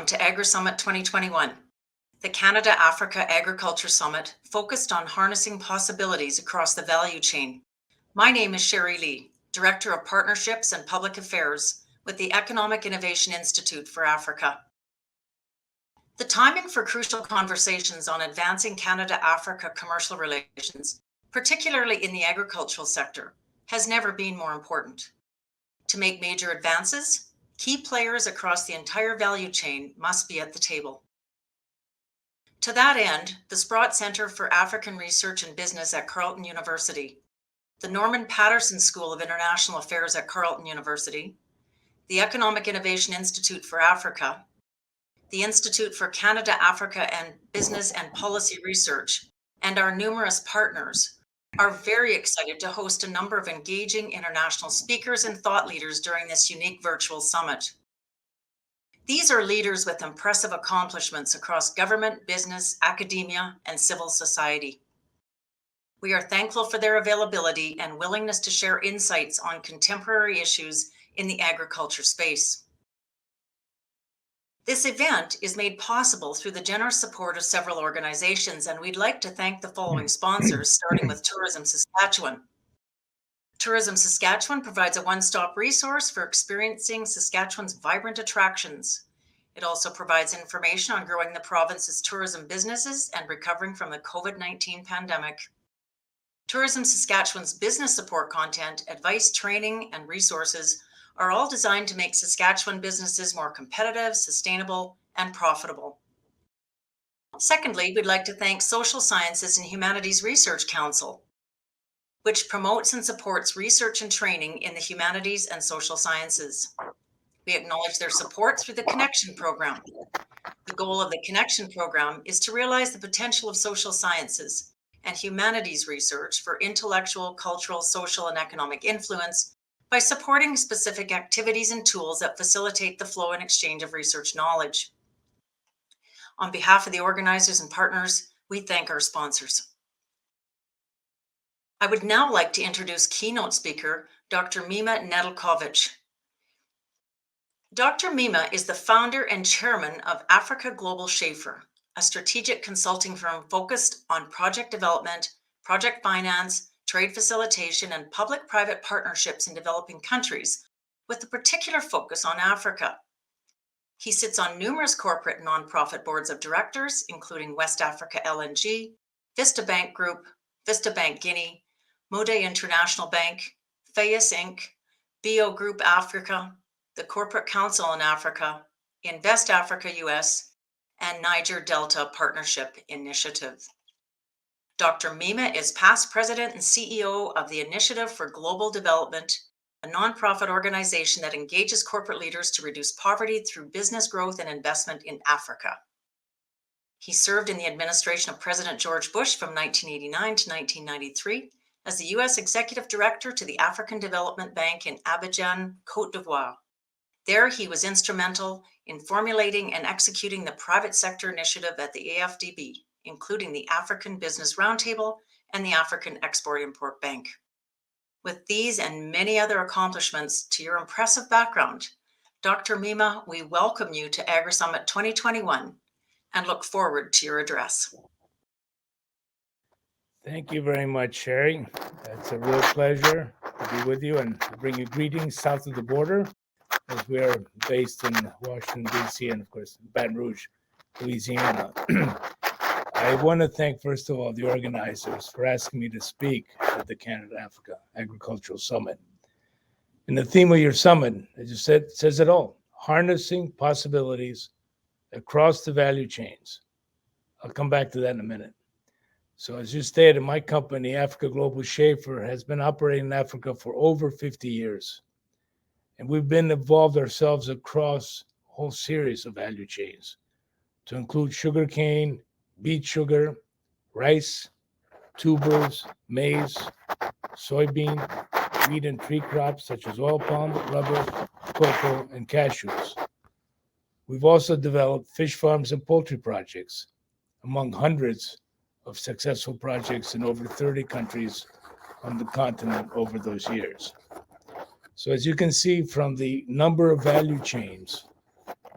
to AgriSummit 2021, the Canada-Africa Agriculture Summit focused on harnessing possibilities across the value chain. My name is Sherry Lee, Director of Partnerships and Public Affairs with the Economic Innovation Institute for Africa. The timing for crucial conversations on advancing Canada-Africa commercial relations, particularly in the agricultural sector, has never been more important. To make major advances, key players across the entire value chain must be at the table. To that end, the Sprott Centre for African Research and Business at Carleton University, the Norman Paterson School of International Affairs at Carleton University, the Economic Innovation Institute for Africa, the Institute for Canada, Africa and Business and Policy Research, and our numerous partners are very excited to host a number of engaging international speakers and thought leaders during this unique virtual summit. These are leaders with impressive accomplishments across government, business, academia, and civil society. We are thankful for their availability and willingness to share insights on contemporary issues in the agriculture space. This event is made possible through the generous support of several organizations, and we'd like to thank the following sponsors, starting with Tourism Saskatchewan. Tourism Saskatchewan provides a one-stop resource for experiencing Saskatchewan's vibrant attractions. It also provides information on growing the province's tourism businesses and recovering from the COVID-19 pandemic. Tourism Saskatchewan's business support content, advice, training, and resources are all designed to make Saskatchewan businesses more competitive, sustainable, and profitable. Secondly, we'd like to thank Social Sciences and Humanities Research Council, which promotes and supports research and training in the humanities and social sciences. We acknowledge their support through the Connection Program. The goal of the Connection Program is to realize the potential of social sciences and humanities research for intellectual, cultural, social, and economic influence by supporting specific activities and tools that facilitate the flow and exchange of research knowledge. On behalf of the organizers and partners, we thank our sponsors. I would now like to introduce keynote speaker, Dr. Mima Nedelcovych. Dr. Mima is the founder and chairman of Africa Global Schaefer, a strategic consulting firm focused on project development, project finance, trade facilitation, and public-private partnerships in developing countries, with a particular focus on Africa. He sits on numerous corporate and nonprofit boards of directors, including West Africa LNG, Vista Bank Group, Vista Bank Guinea, Mode International Bank, Fayes Inc., BO Group Africa, the Corporate Council in Africa, Invest Africa US, and Niger Delta Partnership Initiative. Dr. Mima is past president and CEO of the Initiative for Global Development, a nonprofit organization that engages corporate leaders to reduce poverty through business growth and investment in Africa. He served in the administration of President George Bush from 1989 to 1993 as the U.S. Executive Director to the African Development Bank in Abidjan, Côte d'Ivoire. There, he was instrumental in formulating and executing the private sector initiative at the AFDB, including the African Business Roundtable and the African Export-Import Bank. With these and many other accomplishments to your impressive background, Dr. Mima, we welcome you to AgriSummit 2021 and look forward to your address. Thank you very much, Sherry. It's a real pleasure to be with you and to bring you greetings south of the border, as we are based in Washington, D.C., and of course, Baton Rouge, Louisiana. I want to thank, first of all, the organizers for asking me to speak at the Canada-Africa Agricultural Summit. And the theme of your summit, as you said, says it all: harnessing possibilities across the value chains. I'll come back to that in a minute. So as you stated, my company, Africa Global Schaefer, has been operating in Africa for over 50 years. And we've been involved ourselves across a whole series of value chains, to include sugarcane, beet sugar, rice, tubers, maize, soybean, wheat and tree crops such as oil palm, rubber, cocoa, and cashews. We've also developed fish farms and poultry projects, among hundreds of successful projects in over 30 countries on the continent over those years. So as you can see from the number of value chains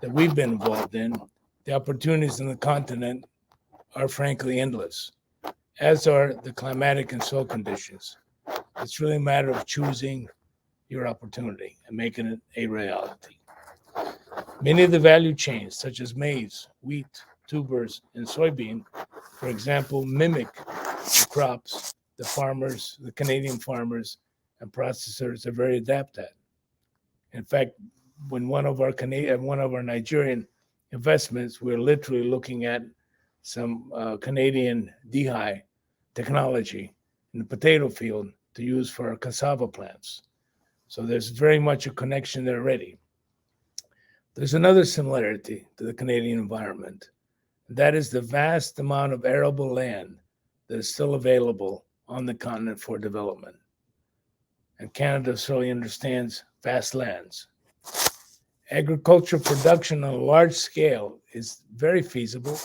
that we've been involved in, the opportunities on the continent are frankly endless, as are the climatic and soil conditions. It's really a matter of choosing your opportunity and making it a reality. Many of the value chains, such as maize, wheat, tubers, and soybean, for example, mimic the crops the farmers, the Canadian farmers and processors are very adept at. In fact, when one of our Nigerian investments, we're literally looking at some Canadian DHI technology in the potato field to use for our cassava plants. So there's very much a connection there already. There's another similarity to the Canadian environment. That is the vast amount of arable land that is still available on the continent for development. And Canada certainly understands vast lands. Agriculture production on a large scale is very feasible,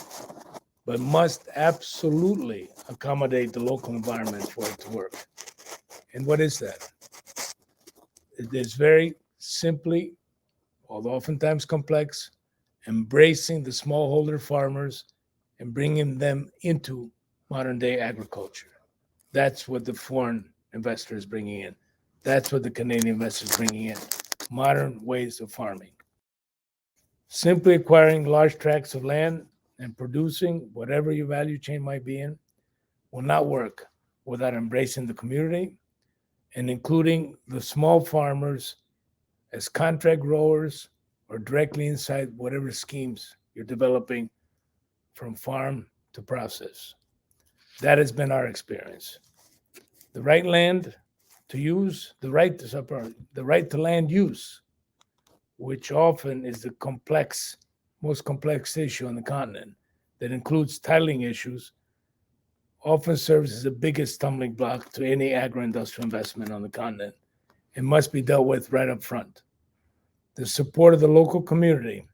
but must absolutely accommodate the local environment for it to work. And what is that? It is very simply, although oftentimes complex, embracing the smallholder farmers and bringing them into modern day agriculture. That's what the foreign investor is bringing in. That's what the Canadian investor is bringing in. Modern ways of farming. Simply acquiring large tracts of land and producing whatever your value chain might be in will not work without embracing the community and including the small farmers as contract growers or directly inside whatever schemes you're developing from farm to process. That has been our experience. The right land to use, the right to land use, which often is the most complex issue on the continent that includes titling issues, often serves as the biggest stumbling block to any agro-industrial investment on the continent and must be dealt with right up front. The support of the local community,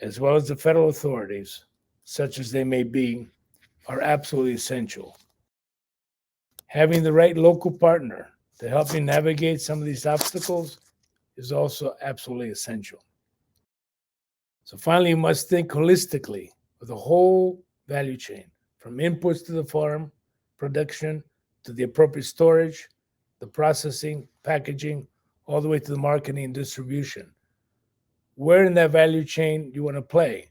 as well as the federal authorities, such as they may be, are absolutely essential. Having the right local partner to help you navigate some of these obstacles is also absolutely essential. So finally, you must think holistically of the whole value chain, from inputs to the farm, production, to the appropriate storage, the processing, packaging, all the way to the marketing and distribution. Where in that value chain you want to play?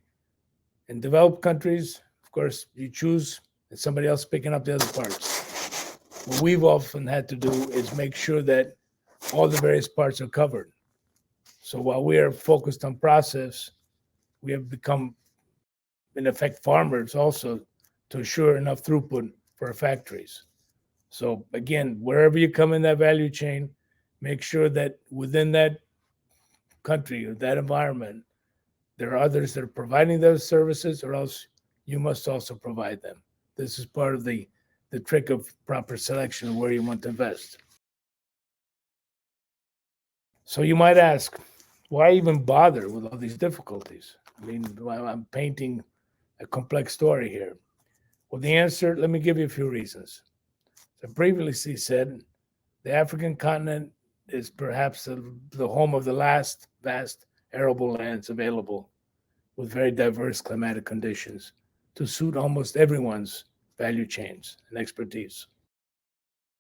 In developed countries, of course, you choose and somebody else picking up the other parts. What we've often had to do is make sure that all the various parts are covered. So while we are focused on process, we have become, in effect, farmers also to assure enough throughput for our factories. So again, wherever you come in that value chain, make sure that within that country or that environment, there are others that are providing those services, or else you must also provide them. This is part of the trick of proper selection of where you want to invest. So you might ask, why even bother with all these difficulties? I mean, I'm painting a complex story here. Well, the answer, let me give you a few reasons. As I previously said, the African continent is perhaps the home of the last vast arable lands available with very diverse climatic conditions to suit almost everyone's value chains and expertise.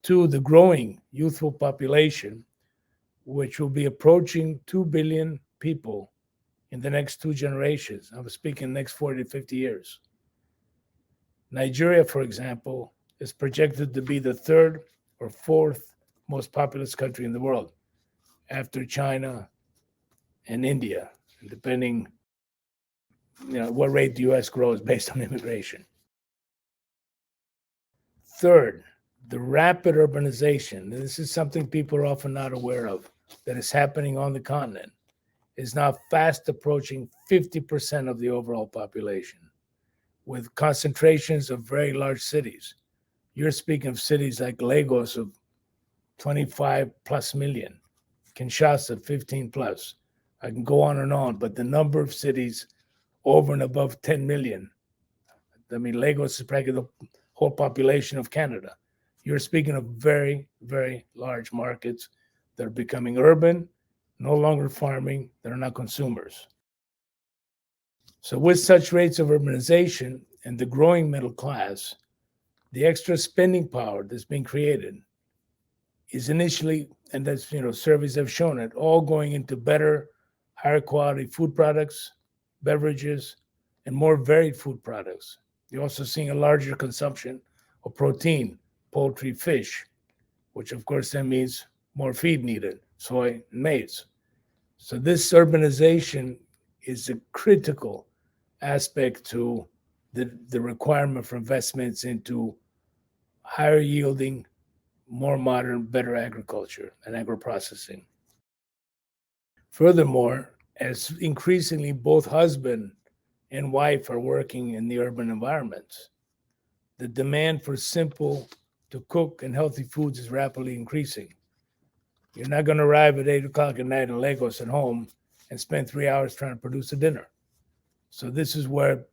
Two, the growing youthful population, which will be approaching 2 billion people in the next two generations. I'm speaking next 40 to 50 years. Nigeria, for example, is projected to be the third or fourth most populous country in the world after China and India, depending what rate the U.S. grows based on immigration. Third, the rapid urbanization, and this is something people are often not aware of, that is happening on the continent, is now fast approaching 50% of the overall population, with concentrations of very large cities. You're speaking of cities like Lagos of 25 plus million, Kinshasa 15 plus. I can go on and on, but the number of cities over and above 10 million. I mean, Lagos is practically the whole population of Canada. You're speaking of very, very large markets that are becoming urban, no longer farming, that are now consumers. So with such rates of urbanization and the growing middle class, the extra spending power that's being created is initially, and that's, surveys have shown it, all going into better, higher quality food products, beverages, and more varied food products. You're also seeing a larger consumption of protein, poultry, fish, which of course then means more feed needed, soy and maize. So this urbanization is a critical aspect to the requirement for investments into higher yielding, more modern, better agriculture and agro-processing. Furthermore, as increasingly both husband and wife are working in the urban environments, the demand for simple to cook and healthy foods is rapidly increasing. You're not going to arrive at 8 o'clock at night in Lagos at home and spend 3 hours trying to produce a dinner. So this is where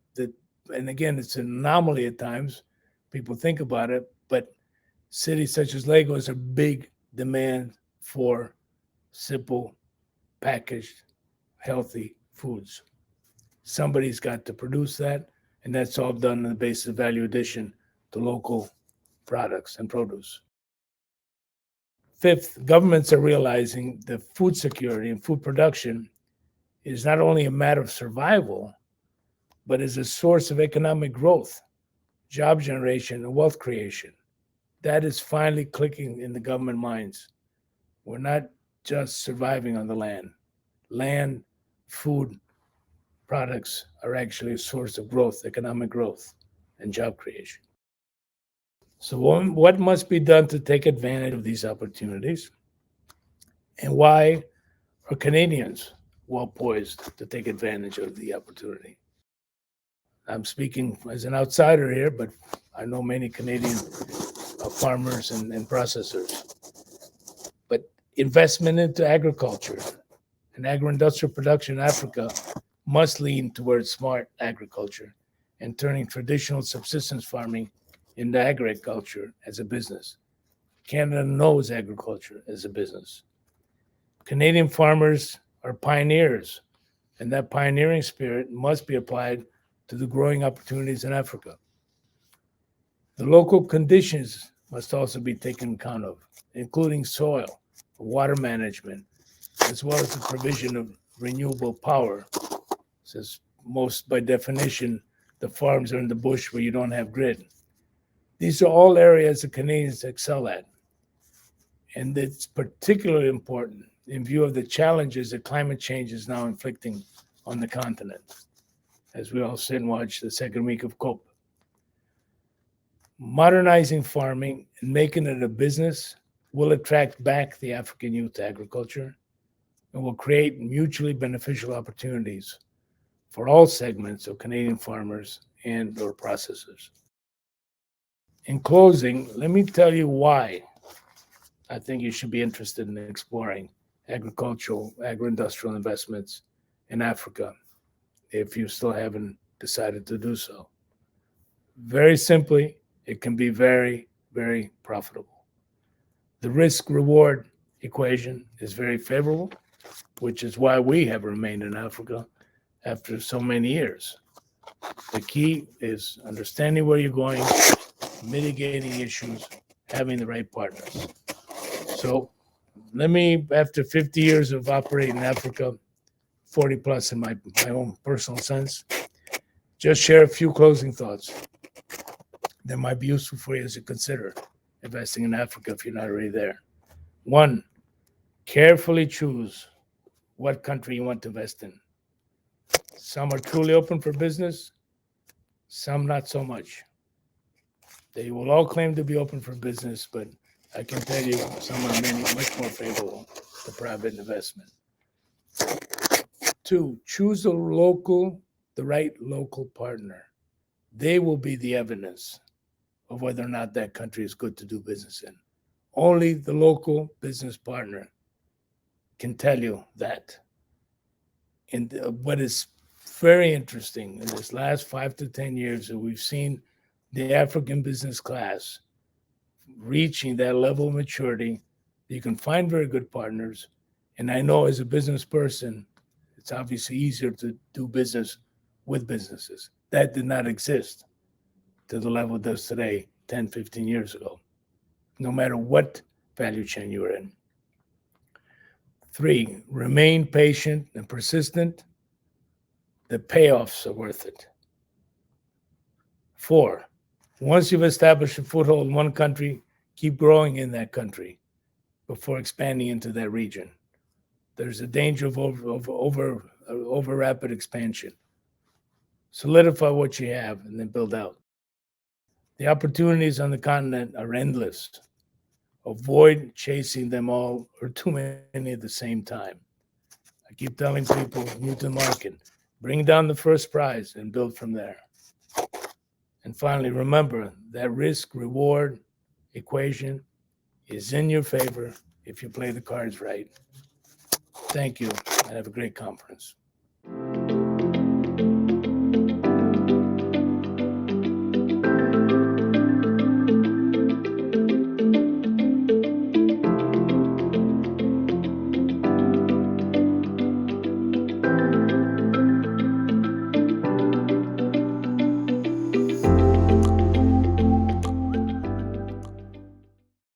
and again, it's an anomaly at times. People think about it, but cities such as Lagos are big demand for simple, packaged, healthy foods. Somebody's got to produce that, and that's all done on the basis of value addition to local products and produce. Fifth, governments are realizing that food security and food production is not only a matter of survival, but is a source of economic growth, job generation, and wealth creation. That is finally clicking in the government minds. We're not just surviving on the land. Land, food, products are actually a source of growth, economic growth, and job creation. So what must be done to take advantage of these opportunities? And why are Canadians well poised to take advantage of the opportunity? I'm speaking as an outsider here, but I know many Canadian farmers and processors. But investment into agriculture and agro-industrial production in Africa must lean towards smart agriculture and turning traditional subsistence farming into agriculture as a business. Canada knows agriculture as a business. Canadian farmers are pioneers, and that pioneering spirit must be applied to the growing opportunities in Africa. The local conditions must also be taken account of, including soil, water management, as well as the provision of renewable power, since most, by definition, the farms are in the bush where you don't have grid. These are all areas that Canadians excel at. And it's particularly important in view of the challenges that climate change is now inflicting on the continent, as we all sit and watch the second week of COP. Modernizing farming and making it a business will attract back the African youth to agriculture and will create mutually beneficial opportunities for all segments of Canadian farmers and or processors. In closing, let me tell you why I think you should be interested in exploring agricultural, agro-industrial investments in Africa if you still haven't decided to do so. Very simply, it can be very, very profitable. The risk-reward equation is very favorable, which is why we have remained in Africa after so many years. The key is understanding where you're going, mitigating issues, having the right partners. So let me, after 50 years of operating in Africa, 40 plus in my own personal sense, just share a few closing thoughts that might be useful for you as you consider investing in Africa if you're not already there. One, carefully choose what country you want to invest in. Some are truly open for business, some not so much. They will all claim to be open for business, but I can tell you some are much more favorable to private investment. Two, choose the right local partner. They will be the evidence of whether or not that country is good to do business in. Only the local business partner can tell you that. And what is very interesting in this last 5 to 10 years that we've seen the African business class reaching that level of maturity, you can find very good partners. And I know as a business person, it's obviously easier to do business with businesses. That did not exist to the level it does today, 10, 15 years ago, no matter what value chain you were in. 3, remain patient and persistent. The payoffs are worth it. 4, once you've established a foothold in one country, keep growing in that country before expanding into that region. There's a danger of over rapid expansion. Solidify what you have and then build out. The opportunities on the continent are endless. Avoid chasing them all or too many at the same time. I keep telling people new to the market, bring down the first prize and build from there. And finally, remember that risk-reward equation is in your favor if you play the cards right. Thank you, and have a great conference.